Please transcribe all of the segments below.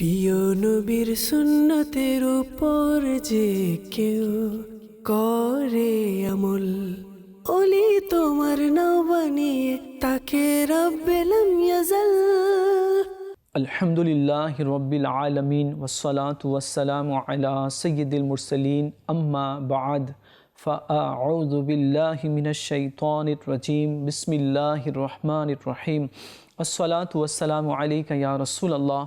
প্রিয় নবীর সুন্নতের উপর যে কেউ করে আমল, ওলি তোমার নাও বানিয়ে তাকে রব্বেলাম ইয়াজাল। আলহামদুলিল্লাহি রাব্বিল আলামিন ওয়াসসালাতু ওয়াসসালামু আলা সাইয়্যিদিল মুরসালিন আম্মা বা'দ ফাআউযু বিল্লাহি মিনাশ শাইতানির রাজীম বিসমিল্লাহির রহমানির রহিম আসসালাতু ওয়াসসালামু আলাইকা ইয়া রাসূলুল্লাহ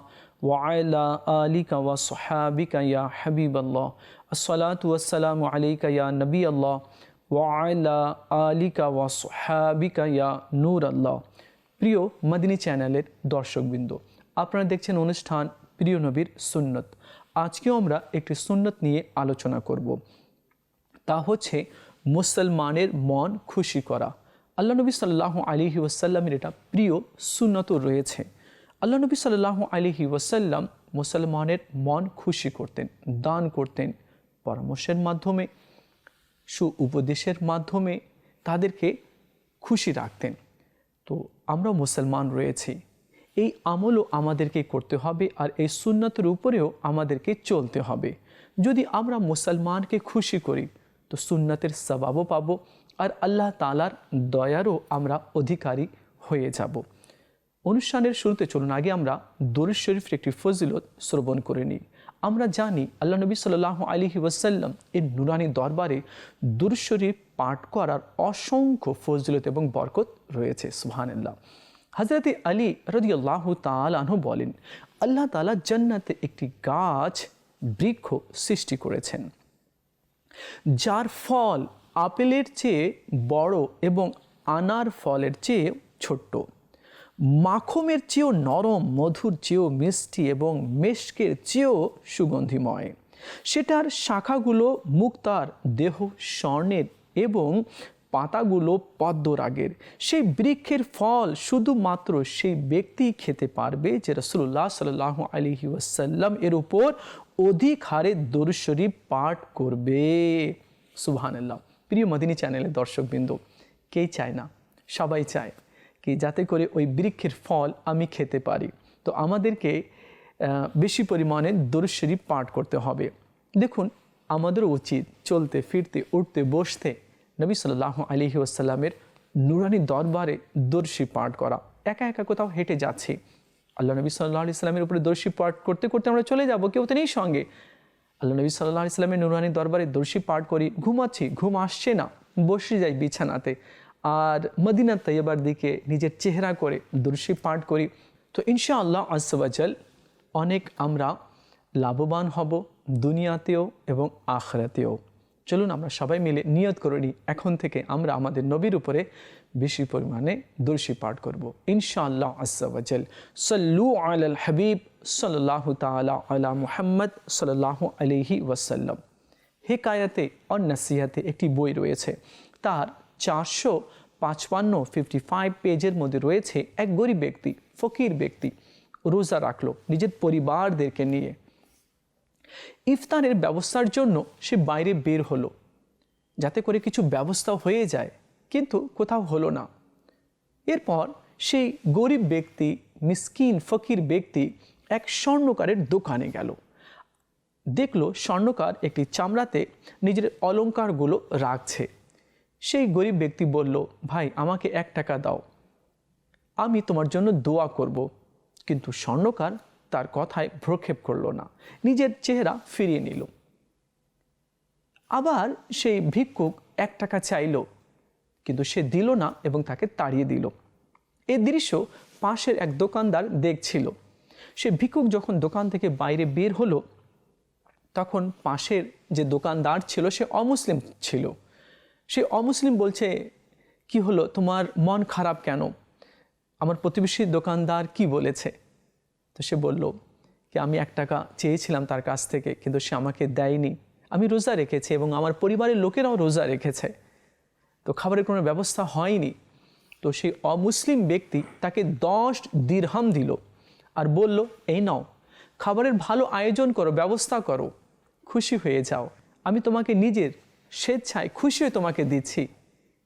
ওয়া আলা আলিকা ওয়া সাহাবিকা ইয়া হাবিবাল্লাহ আসসালাতু ওয়াসসালামু আলাইকা ইয়া নবিয়াল্লাহ ওয়া আলা আলিকা ওয়া সাহাবিকা ইয়া নূরাল্লাহ। প্রিয় মদিনী চ্যানেলের দর্শকবৃন্দ, আপনারা দেখছেন অনুষ্ঠান প্রিয় নবীর সুন্নত। আজকেও আমরা একটি সুন্নত নিয়ে আলোচনা করব, তা হচ্ছে মুসলমানের মন খুশি করা। আল্লাহ নবী সাল্লাল্লাহু আলাইহি ওয়াসাল্লামের এটা প্রিয় সুন্নতও রয়েছে। আল্লাহ নবী সাল্লাল্লাহু আলাইহি ওয়াসাল্লাম মুসলমানের মন খুশি করতেন, দান করতেন, পরামর্শের মাধ্যমে, উপদেশের মাধ্যমে তাদেরকে খুশি রাখতেন। তো আমরা মুসলমান রয়েছি, এই আমলও আমাদেরকে করতে হবে, আর এই সুন্নতের উপরেও আমাদেরকে চলতে হবে। যদি আমরা মুসলমানকে খুশি করি তো সুন্নতের সওয়াবও পাবো, আর আল্লাহ তাআলার দয়ারও আমরা অধিকারী হয়ে যাব। অনুষ্ঠানের শুরুতে চলুন আগে আমরা দরুদ শরীফের একটি ফজিলত শ্রবণ করে নিই। আমরা জানি আল্লাহ নবী সাল্লাল্লাহু আলাইহি ওয়াসাল্লাম এর নুরানি দরবারে দরুদ শরীফ পাঠ করার অসংখ্য ফজিলত এবং বরকত রয়েছে। সুবহানাল্লাহ। হযরতে আলী রাদিয়াল্লাহু তাআলা আনহু বলেন, আল্লাহ তাআলা জান্নাতে একটি গাছ বৃক্ষ সৃষ্টি করেছেন, যার ফল আপেলের চেয়ে বড় এবং আনার ফলের চেয়ে ছোট্ট, মাখমের চেয়েও নরম, মধুর চেয়েও মিষ্টি এবং মেশকের চেয়েও সুগন্ধিময়। সেটার শাখাগুলো মুক্তার, দেহ স্বর্ণের এবং পাতাগুলো পদ্মরাগের। সেই বৃক্ষের ফল শুধুমাত্র সেই ব্যক্তি খেতে পারবে যে রাসূলুল্লাহ সাল্লাল্লাহু আলাইহি ওয়াসাল্লাম এর উপর অধিক হারে দরুদ শরীফ পাঠ করবে। সুবহানাল্লাহ। প্রিয় মদিনী চ্যানেলের দর্শকবৃন্দ, কে চায় না? সবাই চায় কি যাতে করে ওই বৃক্ষের ফল আমি খেতে পারি। তো আমাদেরকে বেশি পরিমাণে দরুদ শরীফ পাঠ করতে হবে। দেখুন, আমাদের উচিত চলতে ফিরতে উঠতে বসতে নবী সাল্লাল্লাহু আলাইহি ওয়াসাল্লামের নুরানি দরবারে দরুদ শরীফ পাঠ করা। একা একা কোথাও হেঁটে যাচ্ছি, আল্লাহ নবী সাল্লাল্লাহু আলাইহি ওয়াসাল্লামের উপরে দরুদ শরীফ পাঠ করতে করতে আমরা চলে যাব, কেউ তো নেই সঙ্গে। আল্লাহ নবী সাল্লাল্লাহু আলাইহি ওয়াসাল্লামের নুরানি দরবারে দরুদ শরীফ পাঠ করি, ঘুমাচ্ছি, ঘুম আসছে না, বসে যাই বিছানাতে, আর মদিনা তৈয়বার দিকে নিজের চেহারা করে দরুদ শরীফ পাঠ করি। তো ইনশাআল্লাহ আজ্জা ওয়া জাল অনেক আমরা লাভবান হব, দুনিয়াতেও এবং আখিরাতেও। চলুন আমরা সবাই মিলে নিয়ত করে নিই, এখন থেকে আমরা আমাদের নবীর উপরে বেশি পরিমাণে দরুদ শরীফ পাঠ করব ইনশাআল্লাহ আজ্জা ওয়া জাল। সাল্লু আলাল হাবিব সাল্লাল্লাহু তাআলা আলা মুহাম্মদ সাল্লাল্লাহু আলাইহি ওয়াসাল্লাম। হিকায়াতে আর নসিহতে একটি বই রয়েছে, তার 455 পেজের মধ্যে রয়েছে এক গরিব ব্যক্তি, ফকির ব্যক্তি রোজা রাখলো নিজের পরিবারদেরকে নিয়ে। ইফতারের ব্যবস্থার জন্য সে বাইরে বের হলো যাতে করে কিছু ব্যবস্থা হয়ে যায়, কিন্তু কোথাও হলো না। এরপর সেই গরিব ব্যক্তি, মিসকিন ফকির ব্যক্তি এক স্বর্ণকারের দোকানে গেল। দেখলো স্বর্ণকার একটি চামড়াতে নিজের অলংকারগুলো রাখছে। সেই গরিব ব্যক্তি বলল, ভাই আমাকে 1 টাকা দাও, আমি তোমার জন্য দোয়া করব। কিন্তু স্বর্ণকার তার কথায় ভ্রুক্ষেপ করল না, নিজের চেহারা ফিরিয়ে নিল। আবার সেই ভিক্ষুক 1 টাকা চাইল, কিন্তু সে দিল না এবং তাকে তাড়িয়ে দিল। এই দৃশ্য পাশের এক দোকানদার দেখছিল। সে ভিক্ষুক যখন দোকান থেকে বাইরে বের হলো, তখন পাশের যে দোকানদার ছিল সে অমুসলিম ছিল। সে অমুসলিম বলছে, কি হলো, তোমার মন খারাপ কেন? আমার প্রতিবেশী দোকানদার কি বলেছে? তো সে বলল কি আমি 1 টাকা চেয়েছিলাম তার কাছ থেকে, কিন্তু সে আমাকে দেয়নি। আমি রোজা রেখেছি এবং আমার পরিবারের লোকেরাও রোজা রেখেছে, তো খাবারের কোনো ব্যবস্থা হয়নি। তো সেই অমুসলিম ব্যক্তি তাকে 10 দিরহাম দিল আর বলল, এই নাও, খাবারের ভালো আয়োজন করো, ব্যবস্থা করো, খুশি হয়ে যাও, আমি তোমাকে নিজের স্বেচ্ছায় খুশি হয়ে তোমাকে দিচ্ছি।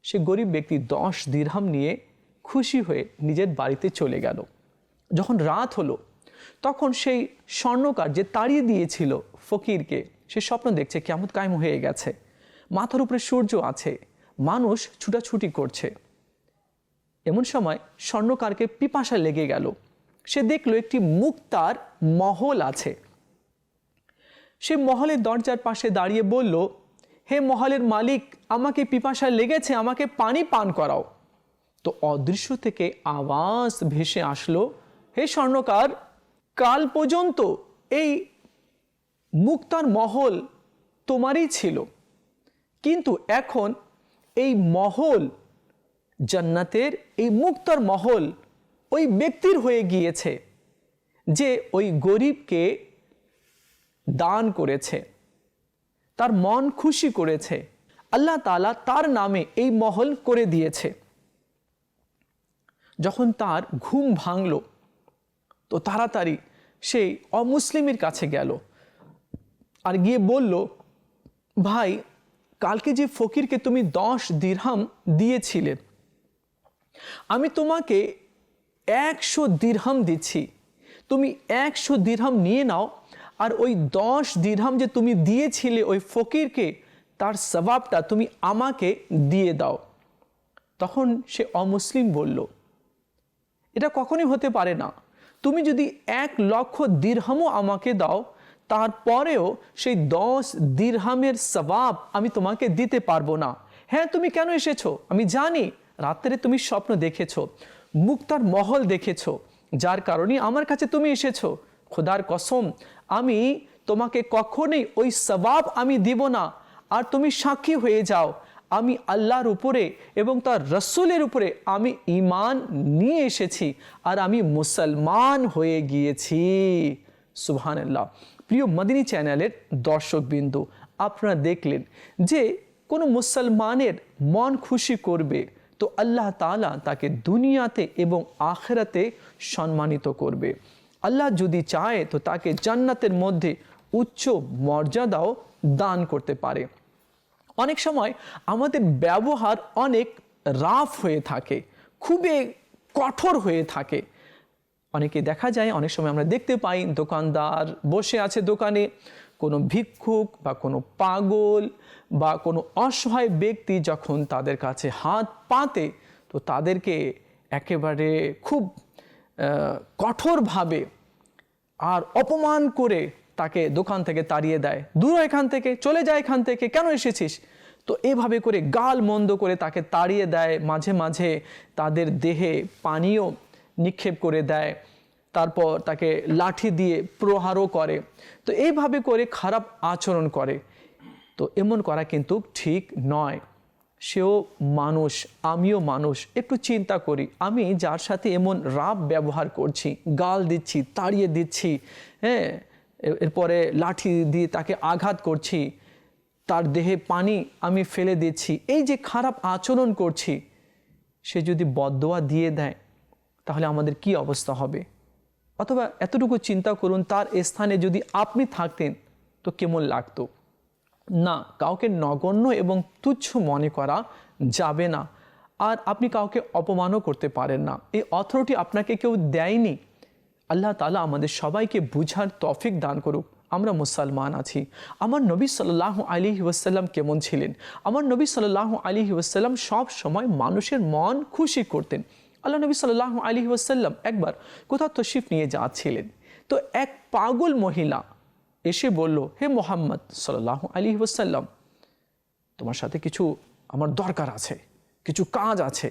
সে গরিব ব্যক্তি 10 দিরহাম নিয়ে খুশি হয়ে নিজের বাড়িতে চলে গেল। যখন রাত হলো, তখন সেই স্বর্ণকার যে তাড়িয়ে দিয়েছিল ফকিরকে, সে স্বপ্ন দেখছে কিয়ামত কায়েম হয়ে গেছে, মাথার উপরে সূর্য আছে, মানুষ ছুটাছুটি করছে। এমন সময় স্বর্ণকারকে পিপাসা লেগে গেল। সে দেখলো একটি মুক্তার মহল আছে। সে মহলের দরজার পাশে দাঁড়িয়ে বলল, হে মহলের মালিক, আমাকে পিপাসা লেগেছে, আমাকে পানি পান করাও। তো অদৃশ্য থেকে আওয়াজ ভেসে আসলো, হে স্বর্ণকার, কাল পর্যন্ত এই মুক্তার মহল তোমারই ছিল, কিন্তু এখন এই মহল, জান্নাতের এই মুক্তার মহল ওই ব্যক্তির হয়ে গিয়েছে যে ওই গরিবকে দান করেছে, তার মন খুশি করেছে। আল্লাহ তাআলা তার নামে এই মহল করে দিয়েছে। যখন তার ঘুম ভাঙল, তো তাড়াতাড়ি সেই অমুসলিমের কাছে গেল আর গিয়ে বলল, ভাই, কালকে যে ফকিরকে তুমি 10 দিরহাম দিয়েছিলে, আমি তোমাকে 100 দিরহাম দিচ্ছি, তুমি 100 দিরহাম নিয়ে নাও, আর ওই 10 দিরহাম যে তুমি দিয়েছিলে ওই ফকিরকে, তার সওয়াবটা তুমি আমাকে দিয়ে দাও। তখন সে অমুসলিম বলল, এটা কখনোই হতে পারে না, তুমি যদি 1 লক্ষ দিরহামও আমাকে দাও, তারপরেও সেই 10 দিরহামের সওয়াব আমি তোমাকে দিতে পারবো না। হ্যাঁ, তুমি কেন এসেছো আমি জানি, রাত্রে তুমি স্বপ্ন দেখেছো, মুক্তার মহল দেখেছো, যার কারণে আমার কাছে তুমি এসেছো। খোদার কসম, আমি তোমাকে কখনোই ওই সওয়াব আমি দিব না। আর তুমি সাক্ষী হয়ে যাও, আমি আল্লাহর উপরে এবং তার রসুলের উপরে আমি ঈমান নিয়ে এসেছি, আর আমি মুসলমান হয়ে গিয়েছি। সুবহানাল্লাহ। প্রিয় মদিনী চ্যানেলের দর্শকবৃন্দ, আপনারা দেখলেন যে কোনো মুসলমানের মন খুশি করবে তো আল্লাহ তাআলা তাকে দুনিয়াতে এবং আখিরাতে সম্মানিত করবে। আল্লাহ যদি চায় তো তাকে জান্নাতের মধ্যে উচ্চ মর্যাদাও দান করতে পারে। অনেক সময় আমাদের ব্যবহার অনেক রাফ হয়ে থাকে, খুবই কঠোর হয়ে থাকে। অনেকে দেখা যায়, অনেক সময় আমরা দেখতে পাই, দোকানদার বসে আছে দোকানে, কোনো ভিক্ষুক বা কোনো পাগল বা কোনো অসহায় ব্যক্তি যখন তাদের কাছে হাত পাতে, তো তাদেরকে একেবারে খুব কঠোরভাবে আর অপমান করে তাকে দোকান থেকে তাড়িয়ে দেয়, দূর এখান থেকে, চলে যায় এখান থেকে, কেন এসেছিস। তো এভাবে করে গাল মন্দ করে তাকে তাড়িয়ে দেয়, মাঝে মাঝে তাদের দেহে পানীয় নিক্ষেপ করে দেয়, তারপর তাকে লাঠি দিয়ে প্রহারও করে। তো এইভাবে করে খারাপ আচরণ করে। তো এমন করা কিন্তু ঠিক নয়। সেও মানুষ, আমিও মানুষ। একটু চিন্তা করি, আমি যার সাথে এমন রাফ ব্যবহার করছি, গাল দিচ্ছি, তাড়িয়ে দিচ্ছি, হ্যাঁ, এরপরে লাঠি দিয়ে তাকে আঘাত করছি, তার দেহে পানি আমি ফেলে দিচ্ছি, এই যে খারাপ আচরণ করছি, সে যদি বদদোয়া দিয়ে দেয় তাহলে আমাদের কি অবস্থা হবে। অথবা এতটুকু চিন্তা করুন, তার স্থানে যদি আপনি থাকতেন তো কেমন লাগতো। না, কাউকে নগণ্য এবং তুচ্ছ মনে করা যাবে না। আর আপনি কাউকে অপমানও করতে পারেন না, এই অথরিটি আপনাকে কেউ দেয়নি। আল্লাহ তাআলা আমাদের সবাইকে বুঝার তৌফিক দান করুক। আমরা মুসলমান আছি। আমার নবী সাল্লাল্লাহু আলাইহি ওয়াসাল্লাম কেমন ছিলেন? আমার নবী সাল্লাল্লাহু আলাইহি ওয়াসাল্লাম সব সময় মানুষের মন খুশি করতেন। আল্লাহ নবী সাল্লাল্লাহু আলাইহি ওয়াসাল্লাম একবার কোথাও তশরিফ নিয়ে যাচ্ছিলেন, তো এক পাগল মহিলা এসে বলল, হে মোহাম্মদ সাল্লাল্লাহু আলাইহি ওয়াসাল্লাম, তোমার সাথে কিছু আমার দরকার আছে, কিছু কাজ আছে।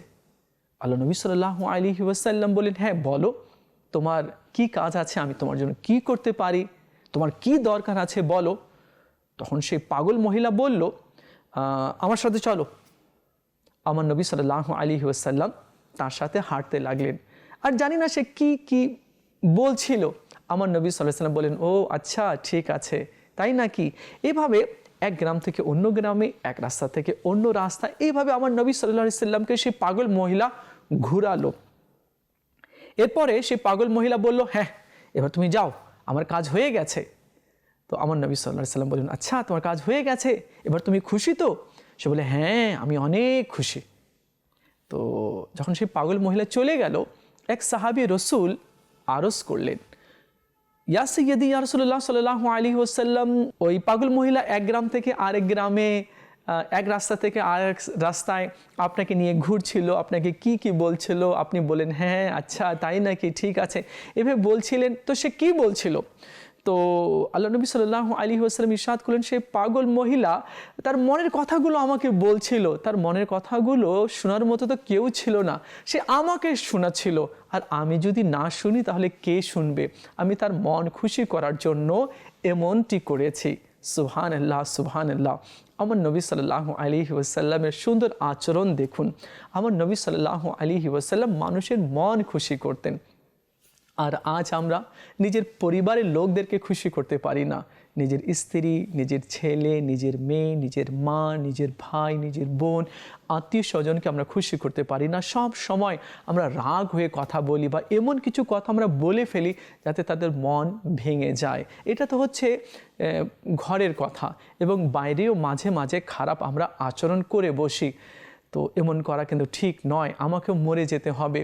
আল্লাহ নবী সাল্লাল্লাহু আলাইহি ওয়াসাল্লাম বলেন, হ্যাঁ বলো, তোমার কি কাজ আছে, আমি তোমার জন্য কি করতে পারি, তোমার কি দরকার আছে বলো। তখন সেই পাগল মহিলা বলল, আমার সাথে চলো। আমার নবী সাল্লাল্লাহু আলাইহি ওয়াসাল্লাম তার সাথে হাঁটতে লাগলেন। আর জানি না সে কি বলছিল। আমার নবী সাল্লাল্লাহু আলাইহি ওয়াসাল্লাম বলেন, ও আচ্ছা, ঠিক আছে, তাই নাকি। এভাবে এক গ্রাম থেকে অন্য গ্রামে, এক রাস্তা থেকে অন্য রাস্তা, এইভাবে আমার নবী সাল্লাল্লাহু আলাইহি ওয়াসাল্লামকে সেই পাগল মহিলা ঘুরালো। এরপরে সেই পাগল মহিলা বলল, হ্যাঁ, এবার তুমি যাও, আমার কাজ হয়ে গেছে। তো আমার নবী সাল্লাল্লাহু আলাইহি ওয়াসাল্লাম বললেন, আচ্ছা, তোমার কাজ হয়ে গেছে, এবার তুমি খুশি তো? সে বলে, হ্যাঁ, আমি অনেক খুশি। তো যখন সেই পাগল মহিলা চলে গেল, এক সাহাবী রসুল আরজ করলেন, ইয়া সাইয়্যিদি ইয়া রাসূলুল্লাহ সাল্লাল্লাহু আলাইহি ওয়াসাল্লাম, ওই পাগল মহিলা এক গ্রাম থেকে আরেক গ্রামে, এক রাস্তা থেকে আরেক রাস্তায় আপনাকে নিয়ে ঘুরছিল, আপনাকে কি কি বলছিল, আপনি বলেন হ্যাঁ আচ্ছা তাই নাকি, ঠিক আছে, এভাবে বলছিলেন। তো সে কি বলছিল? তো আল্লাহ নবী সাল্লাল্লাহু আলাইহি ওয়াসাল্লাম ইরশাদ করলেন, সেই পাগল মহিলা তার মনের কথাগুলো আমাকে বলছিল, তার মনের কথাগুলো শোনার মতো তো কেউ ছিল না, সে আমাকে শোনাচ্ছিল, আর আমি যদি না শুনি তাহলে কে শুনবে? আমি তার মন খুশি করার জন্য এমনটি করেছি। সুবহানাল্লাহ, সুবহানাল্লাহ। আমার নবী সাল্লাল্লাহু আলাইহি ওয়াসাল্লামের সুন্দর আচরণ দেখুন। আমার নবী সাল্লাল্লাহু আলাইহি ওয়াসাল্লাম মানুষের মন খুশি করতেন। আর আজ আমরা নিজের পরিবারের লোকদেরকে খুশি করতে পারি না। নিজের স্ত্রী, নিজের ছেলে, নিজের মেয়ে, নিজের মা, নিজের ভাই, নিজের বোন, আত্মীয় স্বজনকে আমরা খুশি করতে পারি না। সব সময় আমরা রাগ হয়ে কথা বলি বা এমন কিছু কথা আমরা বলে ফেলি যাতে তাদের মন ভেঙে যায়। এটা তো হচ্ছে ঘরের কথা, এবং বাইরেও মাঝে মাঝে খারাপ আমরা আচরণ করে বসি। তো এমন করা কিন্তু ঠিক নয়, আমাকেও মরে যেতে হবে,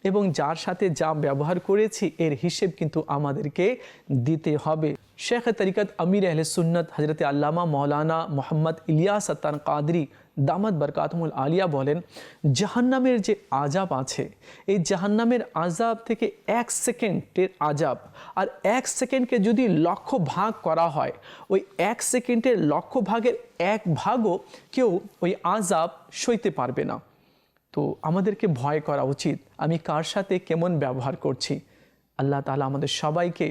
এবং যার সাথে যা ব্যবহার করেছি এর হিসেব কিন্তু আমাদেরকে দিতে হবে। শেখ তরিকত আমির আহলে সুন্নত হজরত আল্লামা মৌলানা মোহাম্মদ ইলিয়াস আত্তান কাদরি দামাত বরকাতুহুল আলিয়া বলেন, জাহান্নামের যে আজাব আছে, এই জাহান্নামের আজাব থেকে 1 সেকেন্ডের আজাব, আর 1 সেকেন্ডকে যদি লক্ষ ভাগ করা হয়, ওই 1 সেকেন্ডের লক্ষ ভাগের 1 ভাগও কেউ ওই আজাব সইতে পারবে না। তো আমাদেরকে ভয় করা উচিত, আমি কার সাথে কেমন ব্যবহার করছি। আল্লাহ তাআলা আমাদের সবাইকে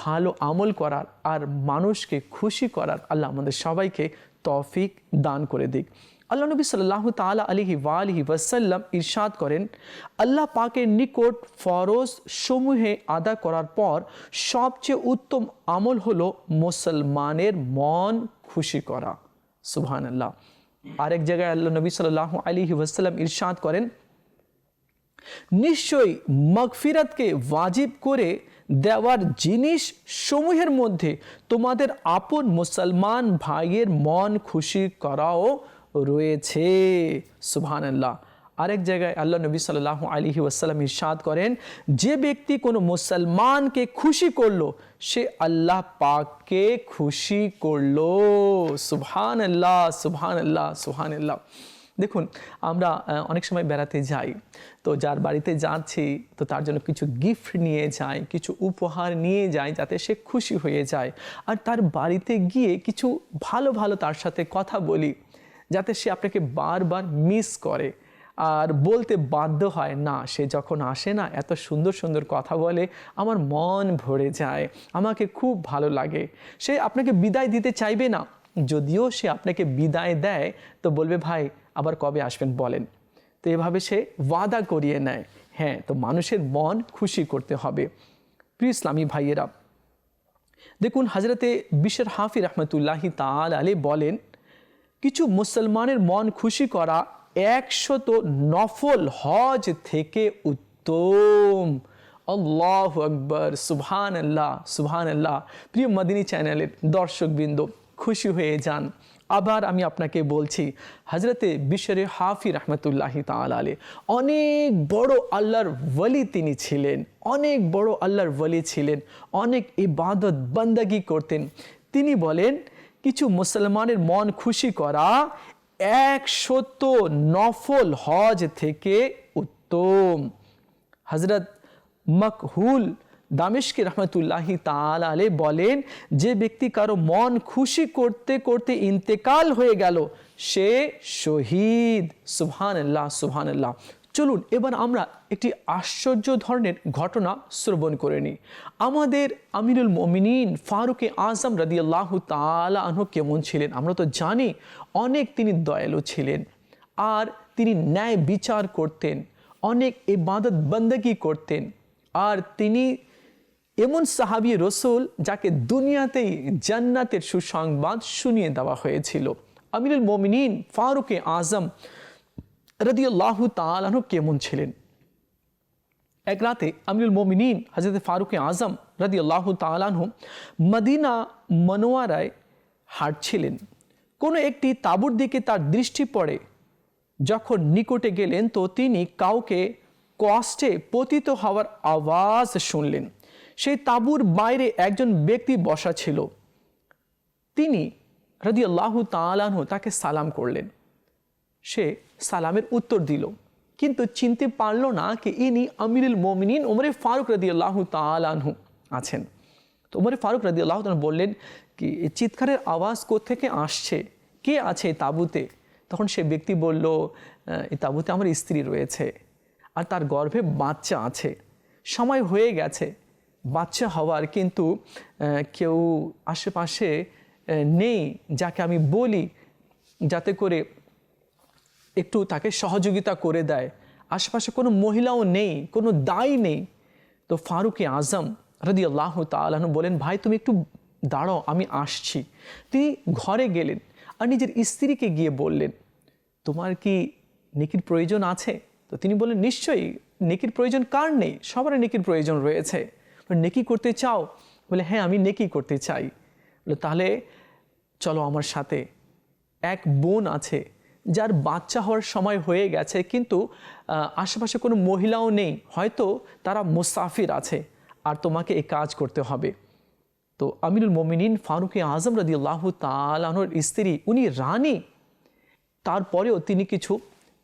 ভালো আমল করার আর মানুষকে খুশি করার আল্লাহ আমাদের সবাইকে তৌফিক দান করে দিক। আল্লাহ নবী সাল্লাল্লাহু তাআলা আলাইহি ওয়াসাল্লাম ইরশাদ করেন, আল্লাহ পাকের নিকট ফরজ সমূহে আদা করার পর সবচেয়ে উত্তম আমল হলো মুসলমানের মন খুশি করা। সুবহানাল্লাহ। আরেক জায়গায় আল্লাহ নবী সাল্লাল্লাহু আলাইহি ওয়াসাল্লাম ইরশাদ করেন, নিশ্চয়ই মাগফিরাতকে ওয়াজিব করে দেওয়ার জিনিস সমূহের মধ্যে তোমাদের আপন মুসলমান ভাইয়ের মন খুশি করাও রয়েছে। সুবহানাল্লাহ। আরেক জায়গায় আল্লাহ নবী সাল্লাল্লাহু আলাইহি ওয়াসাল্লাম ইরশাদ করেন, যে ব্যক্তি কোনো মুসলমানকে খুশি করলো সে আল্লাহ পাককে খুশি করলো। সুবহানাল্লাহ, সুবহানাল্লাহ, সুবহানাল্লাহ। দেখুন, আমরা অনেক সময় বেড়াতে যাই, তো যার বাড়িতে যাচ্ছি তো তার জন্য কিছু গিফট নিয়ে যাই, কিছু উপহার নিয়ে যাই যাতে সে খুশি হয়ে যায়, আর তার বাড়িতে গিয়ে কিছু ভালো ভালো তার সাথে কথা বলি যাতে সে আপনাকে বারবার মিস করে আর বলতে বাধ্য হয়। না, সে যখন আসে না এত সুন্দর সুন্দর কথা বলে, আমার মন ভরে যায়, আমাকে খুব ভালো লাগে। সে আপনাকে বিদায় দিতে চাইবে না, যদিও সে আপনাকে বিদায় দেয় তো বলবে ভাই আবার কবে আসবেন বলেন। তো এভাবে সে ওয়াদা করিয়ে নেয়। হ্যাঁ, তো মানুষের মন খুশি করতে হবে। প্রিয় ইসলামী ভাইয়েরা, দেখুন হজরতে বিশর হাফি রহমতুল্লাহি তাআলা আলাইহি বলেন, কিছু মুসলমানের মন খুশি করা 100 নফল হজ থেকে উত্তম। আল্লাহু আকবার, সুবহানাল্লাহ, সুবহানাল্লাহ। প্রিয় মদিনী চ্যানেলের দর্শকবৃন্দ, খুশি হয়ে যান। আবার আমি আপনাকে বলছি, হজরতে বিশরে হাফি রহমতুল্লাহি তাআলা আলাইহি অনেক বড় আল্লাহর ওয়ালি তিনি ছিলেন, অনেক বড় আল্লাহর ওয়ালি ছিলেন, অনেক ইবাদত বান্দাগি করতেন। তিনি বলেন, কিছু মুসলমানের মন খুশি করা 100 নফল হজ থেকে উত্তম। হজরত মকহুল দামেশকি রহমতুল্লাহি তাআলা আলাইহি বলেন, যে ব্যক্তি কারো মন খুশি করতে করতে ইন্তেকাল হয়ে গেল সে শহীদ। সুবহানাল্লাহ, সুবহানাল্লাহ। চলুন এবার আমরা একটি আশ্চর্য ধরনের ঘটনা শ্রবণ করে নিই। আমাদের আমিরুল মুমিনিন ফারুক আজম রাদিয়াল্লাহু তাআলা আনহু কেমন ছিলেন? আমরা তো জানি অনেক তিনি দয়ালু ছিলেন, আর তিনি ন্যায় বিচার করতেন, অনেক ইবাদত বন্দেগী করতেন, আর তিনি এমন সাহাবী রসুল যাকে দুনিয়াতেই জান্নাতের সুসংবাদ শুনিয়ে দেওয়া হয়েছিল। আমিরুল মুমিনিন ফারুক আজম রাদিয়াল্লাহু তাআলা আনহু কেমন ছিলেন? এক রাতে আমিরুল মুমিনিন হযরত ফারুক আজম রাদিয়াল্লাহু তাআলা আনহু মদিনা মনোয়ারায় হাঁটছিলেন। কোনো একটি তাঁবুর দিকে তার দৃষ্টি পড়ে। যখন নিকটে গেলেন তো তিনি কাউকে কষ্টে পতিত হওয়ার আওয়াজ শুনলেন। সেই তাঁবুর বাইরে একজন ব্যক্তি বসা ছিল। তিনি রাদিয়াল্লাহু তাআলা আনহু তাকে সালাম করলেন। সে সালামের উত্তর দিল, কিন্তু চিনতে পারল না কি ইনি আমিরুল মোমিনিন ওমরে ফারুক রাদিয়াল্লাহু তাআলা আনহু আছেন। তো ওমরে ফারুক রাদিয়াল্লাহু তাআলা বললেন কি এই চিৎকারের আওয়াজ কোত্থেকে আসছে, কে আছে এই তাঁবুতে? তখন সে ব্যক্তি বলল, এই তাঁবুতে আমার স্ত্রী রয়েছে আর তার গর্ভে বাচ্চা আছে, সময় হয়ে গেছে বাচ্চা হওয়ার, কিন্তু কেউ আশেপাশে নেই যাকে আমি বলি যাতে করে একটু তাকে সহযোগিতা করে দেয়, আশেপাশে কোনো মহিলাও নেই, কোনো দায় নেই। তো ফারুক আজম রাদিয়াল্লাহু তাআলা আনহু বলেন, ভাই তুমি একটু দাঁড়াও, আমি আসছি। তিনি ঘরে গেলেন আর নিজের স্ত্রীকে গিয়ে বললেন, তোমার কি নেকির প্রয়োজন আছে? তো তিনি বললেন, নিশ্চয়ই, নেকির প্রয়োজন কার নেই, সবারই নেকির প্রয়োজন রয়েছে। নেকি করতে চাও? বলে, হ্যাঁ আমি নেকি করতে চাই। বলে, তাহলে চলো আমার সাথে। এক বোন আছে যার বাচ্চা হওয়ার সময় হয়ে গেছে, কিন্তু আশেপাশে কোনো মহিলাও নেই, হয়তো তারা মুসাফির আছে, আর তোমাকে এই কাজ করতে হবে। তো আমিরুল মোমিনিন ফারুক আজম রাদিয়াল্লাহু তাআলা আনহুর স্ত্রী, উনি রানী, তারপরেও তিনি কিছু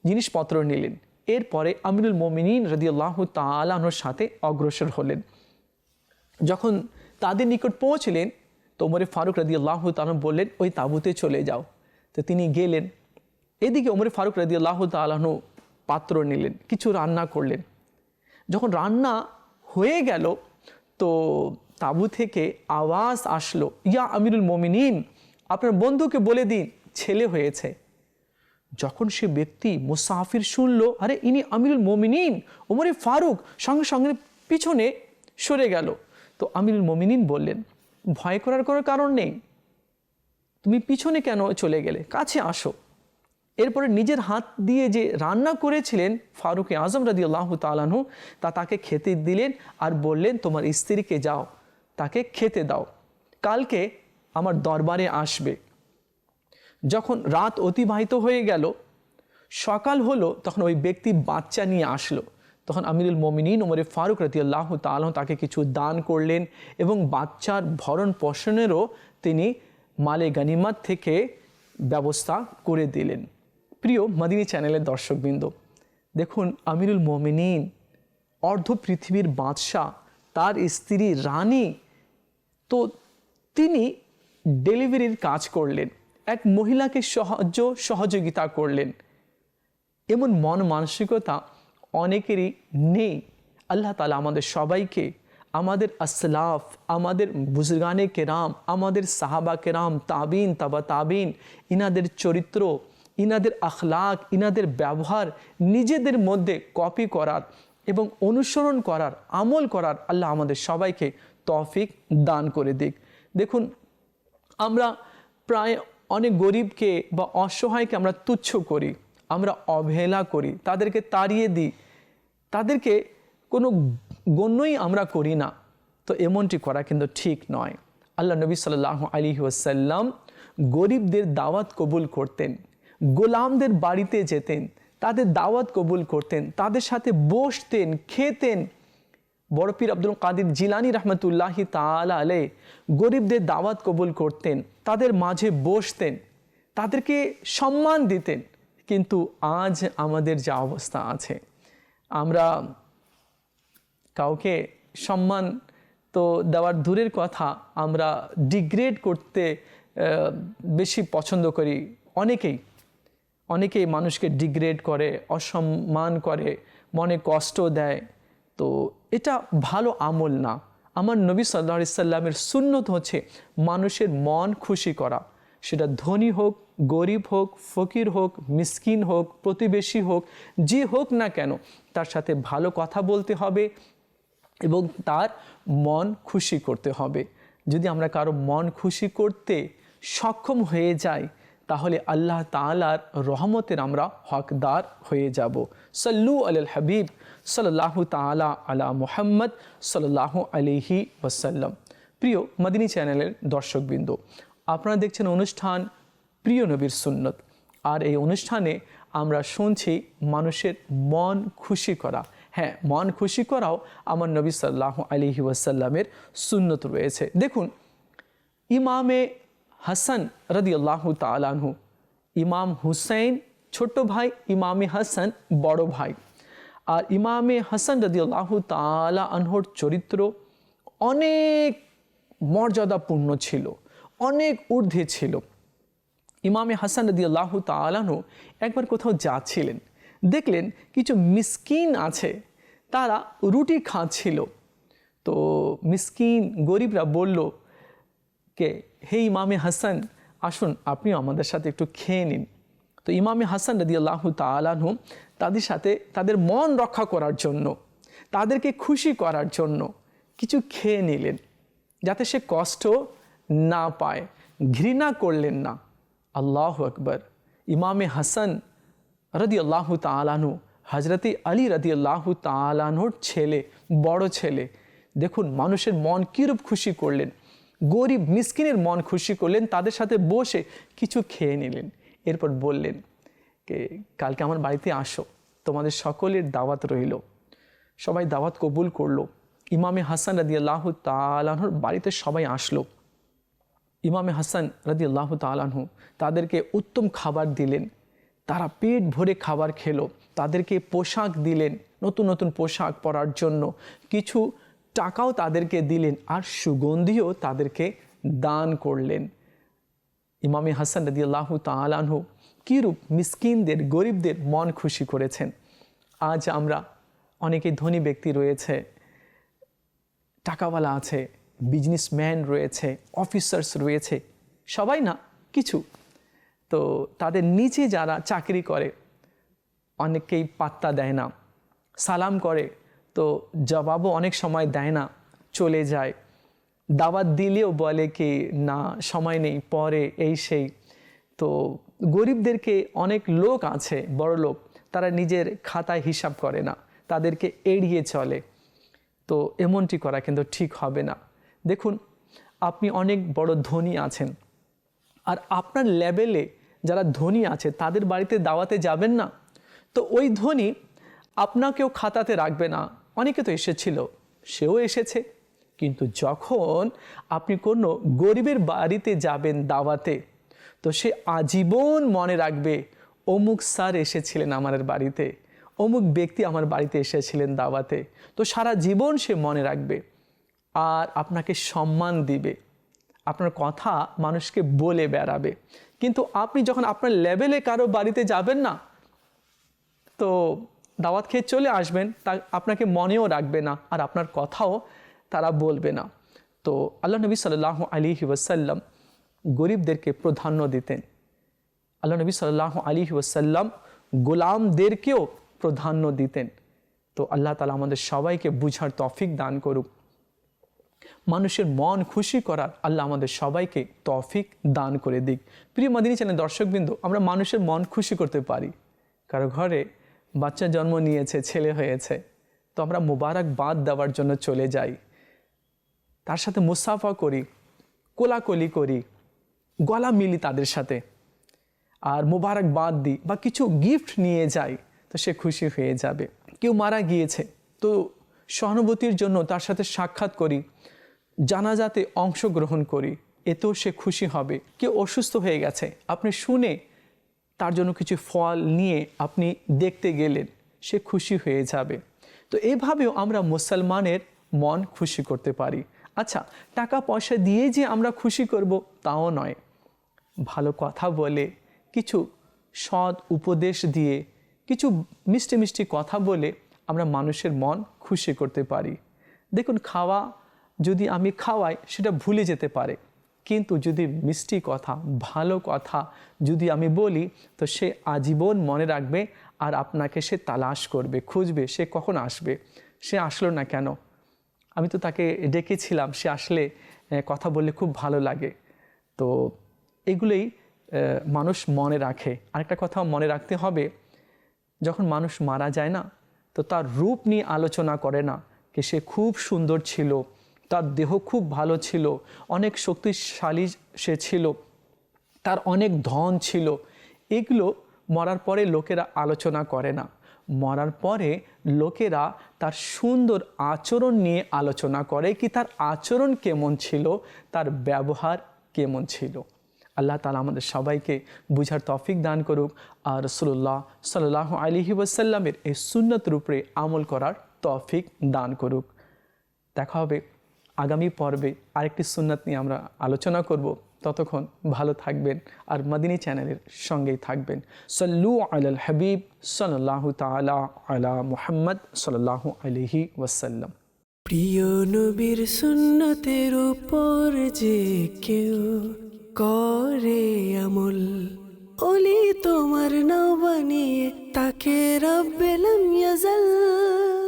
জিনিসপত্র নিলেন। এরপরে আমিরুল মোমিনিন রাদিয়াল্লাহু তাআলা আনহুর সাথে অগ্রসর হলেন। যখন তাদের নিকট পৌঁছলেন তো ওমরে ফারুক রাদিয়াল্লাহু তাআলা বললেন, ওই তাঁবুতে চলে যাও। তো তিনি গেলেন। এদিকে ওমরে ফারুক রাদিয়াল্লাহু তাআলা আনহু পাত্র নিলেন, কিছু রান্না করলেন। যখন রান্না হয়ে গেল তো তাঁবু থেকে আওয়াজ আসলো, ইয়া আমিরুল মোমিনিন, আপনার বন্ধুকে বলে দিন ছেলে হয়েছে। যখন সে ব্যক্তি মুসাফির শুনল, আরে ইনি আমিরুল মোমিনিন ওমরে ফারুক, সঙ্গে সঙ্গে পিছনে সরে গেল। তো আমিরুল মোমিনিন বললেন, ভয় করার কোনো কারণ নেই, তুমি পিছনে কেন চলে গেলে, কাছে আসো। এরপরে নিজের হাত দিয়ে যে রান্না করেছিলেন ফারুক আজম রাদিয়াল্লাহু তাআলা আনহু, তাকে খেতে দিলেন আর বললেন, তোমার স্ত্রীকে যাও তাকে খেতে দাও, কালকে আমার দরবারে আসবে। যখন রাত অতিবাহিত হয়ে গেল, সকাল হলো, তখন ওই ব্যক্তি বাচ্চা নিয়ে আসলো। তখন আমিরুল মোমিনিন ওমরে ফারুক রাদিয়াল্লাহু তাআলা তাকে কিছু দান করলেন এবং বাচ্চার ভরণ পোষণেরও তিনি মালে গনিমত থেকে ব্যবস্থা করে দিলেন। প্রিয় মদিনী চ্যানেলের দর্শকবৃন্দ, দেখুন আমিরুল মোমিনিন অর্ধ পৃথিবীর বাদশাহ, তার স্ত্রী রানী, তো তিনি ডেলিভারির কাজ করলেন, এক মহিলাকে সহযোগিতা করলেন। এমন মন মানসিকতা অনেকেরই নেই। আল্লাহ তাআলা আমাদের সবাইকে, আমাদের আসলাফ, আমাদের বুজুর্গানে কেরাম, আমাদের সাহাবা কেরাম, তাবিন, তাবা তাবিন, ইনাদের চরিত্র, ইনাদের আখলাক, ইনাদের ব্যবহার নিজেদের মধ্যে কপি করার এবং অনুসরণ করার, আমল করার আল্লাহ আমাদের সবাইকে তৌফিক দান করে দিক। দেখুন, আমরা প্রায় অনেক গরিবকে বা অসহায়কে আমরা তুচ্ছ করি, আমরা অবহেলা করি, তাদেরকে তাড়িয়ে দিই, তাদেরকে কোনো গণ্যই আমরা করি না। তো এমনটি করা কিন্তু ঠিক নয়। আল্লাহ নবী সাল্লাল্লাহু আলাইহি ওয়াসাল্লাম গরিবদের দাওয়াত কবুল করতেন, গোলামদের বাড়িতে যেতেন, তাদের দাওয়াত কবুল করতেন, তাদের সাথে বসতেন, খেতেন। বড় পীর আব্দুল কাদের জিলানী রহমতুল্লাহি তাআলা আলাইহি গরিবদের দাওয়াত কবুল করতেন, তাদের মাঝে বসতেন, তাদেরকে সম্মান দিতেন। কিন্তু আজ আমাদের যা অবস্থা আছে, আমরা কাউকে সম্মান তো দেওয়ার দূরের কথা, আমরা ডিগ্রেড করতে বেশি পছন্দ করি। অনেকেই মানুষকে ডিগ্রেড করে, অসম্মান করে, মনে কষ্ট দেয়। তো এটা ভালো আমল না। আমার নবী সাল্লাল্লাহু আলাইহি সাল্লামের সুন্নত হচ্ছে মানুষের মন খুশি করা, সেটা ধনী হোক, গরিব হোক, ফকির হোক, মিসকিন হোক, প্রতিবেশী হোক, যে হোক না কেন, তার সাথে ভালো কথা বলতে হবে এবং তার মন খুশি করতে হবে। যদি আমরা কারো মন খুশি করতে সক্ষম হয়ে যাই, তাহলে আল্লাহ তাআলার রহমতের আমরা হকদার হয়ে যাব। সাল্লু আলাল হাবিব সাল্লাল্লাহু তাআলা আলা মুহাম্মদ সাল্লাল্লাহু আলাইহি ওয়াসাল্লাম। প্রিয় মদিনী চ্যানেলের দর্শকবৃন্দ, আপনারা দেখছেন অনুষ্ঠান প্রিয় নবীর সুন্নত, আর এই অনুষ্ঠানে আমরা শুনছি মানুষের মন খুশি করা। হ্যাঁ, মন খুশি করাও আমার নবী সাল্লাল্লাহু আলাইহি ওয়াসাল্লামের সুন্নত রয়েছে। দেখুন, ইমামে হাসান রাদিয়াল্লাহু তাআলা আনহু, ইমাম হুসাইন ছোট ভাই, ইমামে হাসান বড় ভাই। আর ইমামে হাসান রাদিয়াল্লাহু তাআলা আনহুর চরিত্র অনেক মর্যাদাপূর্ণ ছিল, অনেক ঊর্ধ্বে ছিল। ইমামে হাসান রাদিয়াল্লাহু তাআলা আনহু একবার কোথাও যাচ্ছিলেন, দেখলেন কিছু মিসকিন আছে, তারা রুটি খাচ্ছিল। তো মিসকিন গরিবরা বলল কে, হে ইমামে হাসান, আসুন আপনিও আমাদের সাথে একটু খেয়ে নিন। তো ইমামে হাসান রাদিয়াল্লাহু তাআলা আনহু তাদের সাথে তাদের মন রক্ষা করার জন্য, তাদেরকে খুশি করার জন্য কিছু খেয়ে নিলেন, যাতে সে কষ্ট না পায়, ঘৃণা করলেন না। আল্লাহু আকবার। ইমামে হাসান রাদিয়াল্লাহু তাআলা আনহু হযরতে আলী রাদিয়াল্লাহু তাআলা আনহুর ছেলে, বড় ছেলে। দেখুন মানুষের মন কীরূপ খুশি করলেন, গরিব মিসকিনের মন খুশি করলেন, তাদের সাথে বসে কিছু খেয়ে নিলেন। এরপর বললেন যে কালকে আমার বাড়িতে আসো, তোমাদের সকলের দাওয়াত রইল। সবাই দাওয়াত কবুল করলো। ইমামে হাসান রাদিয়াল্লাহু তাআলা আনহুর বাড়িতে সবাই আসলো। ইমামে হাসান রাদিয়াল্লাহু তাআলা আনহু তাদেরকে উত্তম খাবার দিলেন, তারা পেট ভরে খাবার খেলো, তাদেরকে পোশাক দিলেন, নতুন নতুন পোশাক পরার জন্য কিছু টাকাও তাদেরকে দিলেন, আর সুগন্ধিও তাদেরকে দান করলেন। ইমামে হাসান রাদিয়াল্লাহু তাআলা আনহু কীরূপ মিসকিনদের, গরিবদের মন খুশি করেছেন। আজ আমরা অনেকে ধনী ব্যক্তি রয়েছে, টাকাওয়ালা আছে, বিজনেসম্যান রয়েছে, অফিসার্স রয়েছে, সবাই না কিছু। তো তাদের নিচে যারা চাকরি করে অনেকেই পাত্তা দেয় না, সালাম করে তো জবাবও অনেক সময় দেয় না, চলে যায়। দাওয়াত দিলেও বলে কি না সময় নেই, পরে এই সেই। তো গরিবদেরকে অনেক লোক আছে, বড় লোক, তারা নিজের খাতায় হিসাব করে না, তাদেরকে এড়িয়ে চলে। তো এমনটি করা কিন্তু ঠিক হবে না। দেখুন, আপনি অনেক বড় ধনী আছেন, আর আপনার লেভেলে যারা ধনী আছে তাদের বাড়িতে দাওয়াতে যাবেন না, তো ওই ধনী আপনাকেও খাতাতে রাখবে না। অনেকে তো এসেছিল, সেও এসেছে, কিন্তু যখন আপনি কোনো গরিবের বাড়িতে যাবেন দাওয়াতে, তো সে আজীবন মনে রাখবে অমুক স্যার এসেছিলেন আমার বাড়িতে, অমুক ব্যক্তি আমার বাড়িতে এসেছিলেন দাওয়াতে। তো সারা জীবন সে মনে রাখবে আর আপনাকে সম্মান দিবে, আপনার কথা মানুষকে বলে বেড়াবে। কিন্তু আপনি যখন আপনার লেভেলে কারো বাড়িতে যাবেন না, তো দাওয়াত খেয়ে চলে আসবেন, তা আপনাকে মনেও রাখবে না, আর আপনার কথাও তারা বলবে না। তো আল্লাহ নবী সাল্লাল্লাহু আলাইহি ওয়াসাল্লাম গরিবদেরকে প্রাধান্য দিতেন। আল্লাহ নবী সাল্লাল্লাহু আলাইহি ওয়াসাল্লাম গোলামদেরকেও প্রাধান্য দিতেন। তো আল্লাহ তাআলা আমাদের সবাইকে বুঝার তৌফিক দান করুক। মানুষের মন খুশি করার আল্লাহ আমাদের সবাইকে তৌফিক দান করে দিক। প্রিয় মাদিনী চ্যানেল দর্শকবৃন্দ, আমরা মানুষের মন খুশি করতে পারি। কারো ঘরে বাচ্চা জন্ম নিয়েছে, ছেলে হয়েছে, তো আমরা মোবারকবাদ দেওয়ার জন্য চলে যাই, তার সাথে মুসাফা করি, কোলাকুলি করি, গলা মিলি তাদের সাথে, আর মোবারকবাদ দিই বা কিছু গিফট নিয়ে যাই, তো সে খুশি হয়ে যাবে। কেউ মারা গিয়েছে, তো সহানুভূতির জন্য তার সাথে সাক্ষাৎ করি, জানাজাতে অংশগ্রহণ করি, এতেও সে খুশি হবে। কেউ অসুস্থ হয়ে গেছে, আপনি শুনে তার জন্য কিছু ফল নিয়ে আপনি দেখতে গেলেন, সে খুশি হয়ে যাবে। তো এইভাবেও আমরা মুসলমানের মন খুশি করতে পারি। আচ্ছা, টাকা পয়সা দিয়ে যে আমরা খুশি করব তাও নয়, ভালো কথা বলে, কিছু সৎ উপদেশ দিয়ে, কিছু মিষ্টি মিষ্টি কথা বলে আমরা মানুষের মন খুশি করতে পারি। দেখুন, খাওয়া যদি আমি খাওয়াই সেটা ভুলে যেতে পারে, কিন্তু যদি মিষ্টি কথা, ভালো কথা যদি আমি বলি, তো সে আজীবন মনে রাখবে, আর আপনাকে সে তালাশ করবে, খুঁজবে সে কখন আসবে, সে আসলো না কেন, আমি তো তাকে ডেকেছিলাম, সে আসলে কথা বললে খুব ভালো লাগে। তো এগুলোই মানুষ মনে রাখে। আরেকটা কথা মনে রাখতে হবে, যখন মানুষ মারা যায় না, তো তার রূপ নিয়ে আলোচনা করে না যে সে খুব সুন্দর ছিল, তার দেহ খুব ভালো ছিল, অনেক শক্তিশালী সে ছিল, তার অনেক ধন ছিল। এগুলো মরার পরে লোকেরা আলোচনা করে না। মরার পরে লোকেরা তার সুন্দর আচরণ নিয়ে আলোচনা করে কি তার আচরণ কেমন ছিল, তার ব্যবহার কেমন ছিল। আল্লাহ তাআলা আমাদের সবাইকে বুঝার তৌফিক দান করুক আর রাসূলুল্লাহ সাল্লাল্লাহু আলাইহি ওয়াসাল্লামের এই সুন্নতের উপরে আমল করার তৌফিক দান করুক। দেখা হবে আগামী পর্বে আরেকটি সুন্নাত নিয়ে আমরা আলোচনা করব। ততক্ষণ ভালো থাকবেন আর মদিনী চ্যানেলের সঙ্গেই থাকবেন। সাল্লু আলাল হাবিব সাল্লাল্লাহু তাআলা আলা মুহাম্মদ সাল্লাল্লাহু আলাইহি ওয়াসাল্লাম। প্রিয় নবীর সুন্নতের উপর যে কেউ করে আমল, ওলি তোমার নাম বানিয়ে তাকে রব্বে লাম ইয়াজাল।